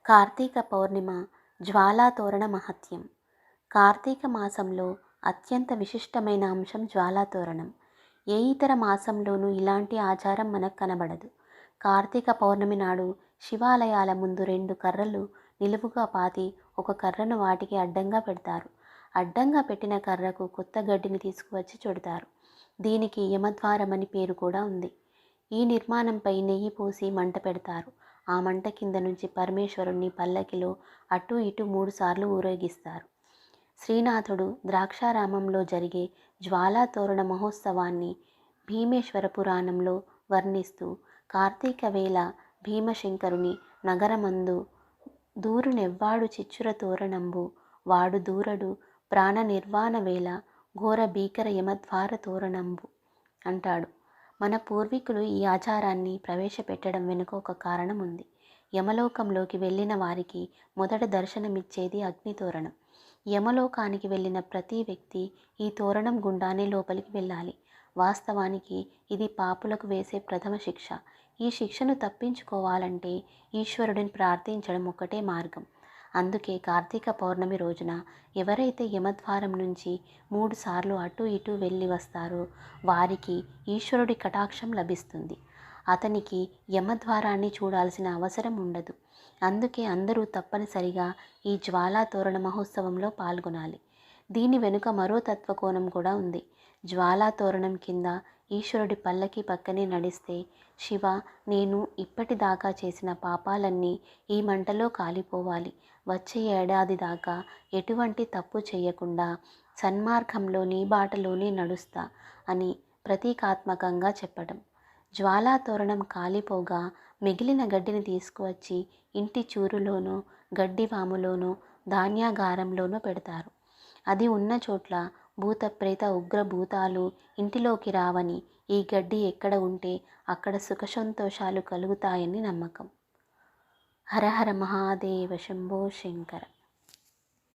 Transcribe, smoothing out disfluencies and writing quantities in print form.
కార్తీక పౌర్ణిమ జ్వాలాతోరణ మహత్యం. కార్తీక మాసంలో అత్యంత విశిష్టమైన అంశం జ్వాలాతోరణం. ఏ ఇతర మాసంలోనూ ఇలాంటి ఆచారం మనకు కనబడదు. కార్తీక పౌర్ణమి నాడు శివాలయాల ముందు 2 కర్రలు నిలువుగా పాతి ఒక కర్రను వాటికి అడ్డంగా పెడతారు. అడ్డంగా పెట్టిన కర్రకు కొత్త గడ్డిని తీసుకువచ్చి చుడతారు. దీనికి యమద్వారం అని పేరు కూడా ఉంది. ఈ నిర్మాణంపై నెయ్యి పోసి మంట పెడతారు. ఆ మంట కింద నుంచి పరమేశ్వరుణ్ణి పల్లకిలో అటు ఇటు 3 సార్లు ఊరేగిస్తారు. శ్రీనాథుడు ద్రాక్షారామంలో జరిగే జ్వాలాతోరణ మహోత్సవాన్ని భీమేశ్వర పురాణంలో వర్ణిస్తూ, కార్తీక వేళ భీమశంకరుని నగరమందు దూరునెవ్వాడు చిచ్చుర తోరణంబు వాడు దూరడు ప్రాణ నిర్వాణ వేళ ఘోర భీకర యమద్వార తోరణంబు అంటాడు. మన పూర్వీకులు ఈ ఆచారాన్ని ప్రవేశపెట్టడం వెనుక ఒక కారణం ఉంది. యమలోకంలోకి వెళ్ళిన వారికి మొదట దర్శనమిచ్చేది అగ్నితోరణం. యమలోకానికి వెళ్ళిన ప్రతి వ్యక్తి ఈ తోరణం గుండానే లోపలికి వెళ్ళాలి. వాస్తవానికి ఇది పాపులకు వేసే ప్రథమ శిక్ష. ఈ శిక్షను తప్పించుకోవాలంటే ఈశ్వరుడిని ప్రార్థించడం ఒక్కటే మార్గం. అందుకే కార్తీక పౌర్ణమి రోజున ఎవరైతే యమద్వారం నుంచి 3 సార్లు అటు ఇటు వెళ్ళి వస్తారో వారికి ఈశ్వరుడి కటాక్షం లభిస్తుంది. అతనికి యమద్వారాన్ని చూడాల్సిన అవసరం ఉండదు. అందుకే అందరూ తప్పనిసరిగా ఈ జ్వాలాతోరణ మహోత్సవంలో పాల్గొనాలి. దీని వెనుక మరో తత్వకోణం కూడా ఉంది. జ్వాలాతోరణం కింద ఈశ్వరుడి పల్లకి పక్కనే నడిస్తే, శివ, నేను ఇప్పటిదాకా చేసిన పాపాలన్నీ ఈ మంటలో కాలిపోవాలి, వచ్చే ఏడాది దాకా ఎటువంటి తప్పు చేయకుండా సన్మార్గంలో నీ బాటలోనే నడుస్తా అని ప్రతీకాత్మకంగా చెప్పడం. జ్వాలాతోరణం కాలిపోగా మిగిలిన గడ్డిని తీసుకువచ్చి ఇంటి చూరులోనో గడ్డివాములోనో ధాన్యాగారంలోనో పెడతారు. అది ఉన్న చోట్ల భూత ప్రేత ఉగ్ర భూతాలు ఇంటిలోకి రావని, ఈ గడ్డి ఎక్కడ ఉంటే అక్కడ సుఖ సంతోషాలు కలుగుతాయని నమ్మకం. హర హర మహాదేవ శంభో శంకర.